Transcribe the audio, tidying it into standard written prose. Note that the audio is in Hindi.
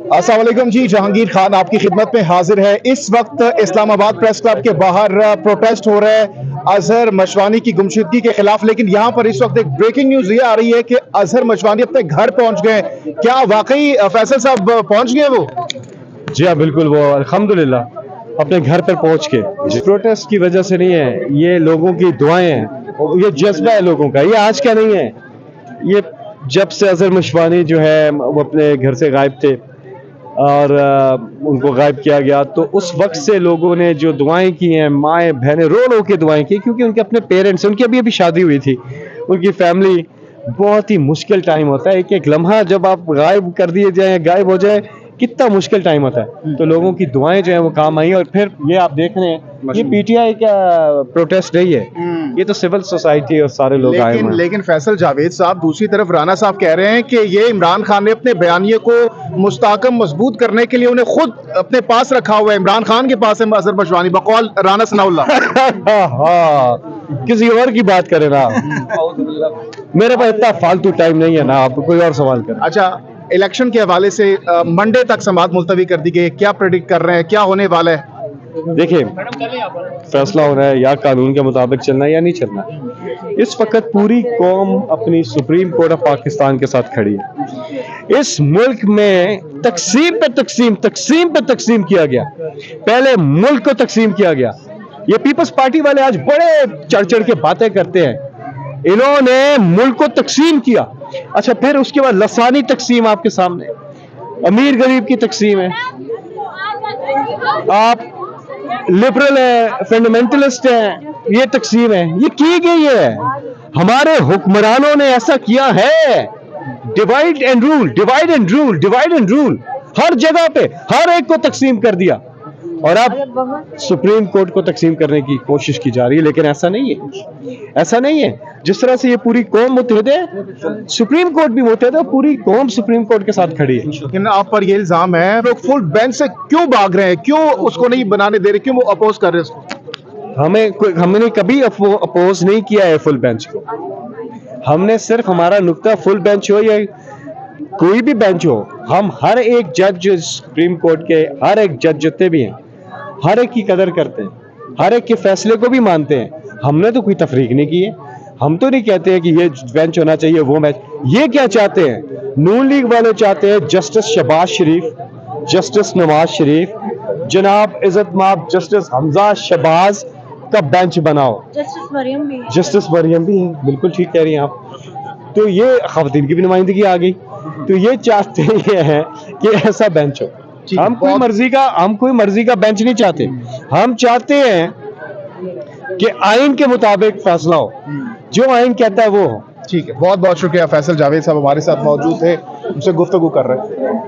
अस्सलाम वालेकुम जी, जहांगीर खान आपकी खिदमत में हाजिर है। इस वक्त इस्लामाबाद प्रेस क्लब के बाहर प्रोटेस्ट हो रहा है अजहर मशवानी की गुमशुदगी के खिलाफ। लेकिन यहाँ पर इस वक्त एक ब्रेकिंग न्यूज ये आ रही है कि अजहर मशवानी अपने घर पहुंच गए। क्या वाकई फैसल साहब पहुंच गए वो? जी हाँ, बिल्कुल। वो अल्हम्दुलिल्लाह अपने घर पर पहुंच के, प्रोटेस्ट की वजह से नहीं है, ये लोगों की दुआएं हैं, ये जज्बा है लोगों का। ये आज का नहीं है, ये जब से अजहर मशवानी जो है वो अपने घर से गायब थे और उनको गायब किया गया, तो उस वक्त से लोगों ने जो दुआएं की हैं, माएँ बहनें रो रो के दुआएं की, क्योंकि उनके अपने पेरेंट्स, उनकी अभी अभी शादी हुई थी, उनकी फैमिली। बहुत ही मुश्किल टाइम होता है, एक एक लम्हा जब आप गायब कर दिए जाए, गायब हो जाए, कितना मुश्किल टाइम होता है। तो लोगों की दुआएं जो है वो काम आई। और फिर ये आप देख रहे हैं, ये पीटीआई का प्रोटेस्ट नहीं है, ये तो सिविल सोसाइटी और सारे लोग आए हुए हैं। लेकिन फैसल जावेद साहब, दूसरी तरफ राना साहब कह रहे हैं कि ये इमरान खान ने अपने बयानिए को मुस्तहकम मजबूत करने के लिए उन्हें खुद अपने पास रखा हुआ है। इमरान खान के पास है अजहर मशवानी, बकौल राना सनाउल्लाह। हाँ, किसी और की बात करें ना, मेरे पास इतना फालतू टाइम नहीं है ना, आप कोई और सवाल करें। अच्छा, इलेक्शन के हवाले से मंडे तक समाअत मुलतवी कर दी गई, क्या प्रेडिक्ट कर रहे हैं, क्या होने वाला है? देखिए, फैसला होना है या कानून के मुताबिक चलना है या नहीं चलना। इस वक्त पूरी कौम अपनी सुप्रीम कोर्ट ऑफ पाकिस्तान के साथ खड़ी है। इस मुल्क में तकसीम पे तकसीम किया गया। पहले मुल्क को तकसीम किया गया। ये पीपल्स पार्टी वाले आज बड़े चढ़ चढ़ के बातें करते हैं, इन्होंने मुल्क को तकसीम किया। अच्छा, फिर उसके बाद लसानी तकसीम आपके सामने, अमीर गरीब की तकसीम है। आप लिबरल है, फंडामेंटलिस्ट है, ये तकसीम है, ये की गई है। हमारे हुक्मरानों ने ऐसा किया है। Divide and rule, divide and rule, divide and rule, हर जगह पे हर एक को तकसीम कर दिया। और अब सुप्रीम कोर्ट को तकसीम करने की कोशिश की जा रही है, लेकिन ऐसा नहीं है, ऐसा नहीं है। जिस तरह से ये पूरी कौम मुत्तहिद है, सुप्रीम कोर्ट भी मुत्तहिद है, पूरी कौम सुप्रीम कोर्ट के साथ खड़ी है। लेकिन आप पर ये इल्जाम है लोग फुल बेंच से क्यों भाग रहे हैं, क्यों उसको नहीं बनाने दे रहे, क्यों वो अपोज कर रहे हैं उसको? हमने कभी अपोज नहीं किया है फुल बेंच को। हमने सिर्फ, हमारा नुक्ता फुल बेंच हो या कोई भी बेंच हो, हम हर एक जज, सुप्रीम कोर्ट के हर एक जज जितने भी हैं, हर एक की कदर करते हैं, हर एक के फैसले को भी मानते हैं। हमने तो कोई तफरीक नहीं की है। हम तो नहीं कहते हैं कि ये बेंच होना चाहिए, वो बेंच। ये क्या चाहते हैं? नून लीग वाले चाहते हैं जस्टिस शहबाज शरीफ, जस्टिस नवाज शरीफ, जनाब इज्जत माब जस्टिस हमजा शहबाज का बेंच बनाओ। जस्टिस मरियम भी है, बिल्कुल ठीक कह रही हैं आप। तो ये खवातीन की भी नुमाइंदगी आ गई। तो ये चाहते हैं कि ऐसा बेंच हो। हम कोई मर्जी का बेंच नहीं चाहते। हम चाहते हैं कि आइन के मुताबिक फैसला हो, जो आइन कहता है वो हो। ठीक है, बहुत बहुत शुक्रिया। फैसल जावेद साहब हमारे साथ मौजूद थे, उनसे गुफ्तगू कर रहे हैं।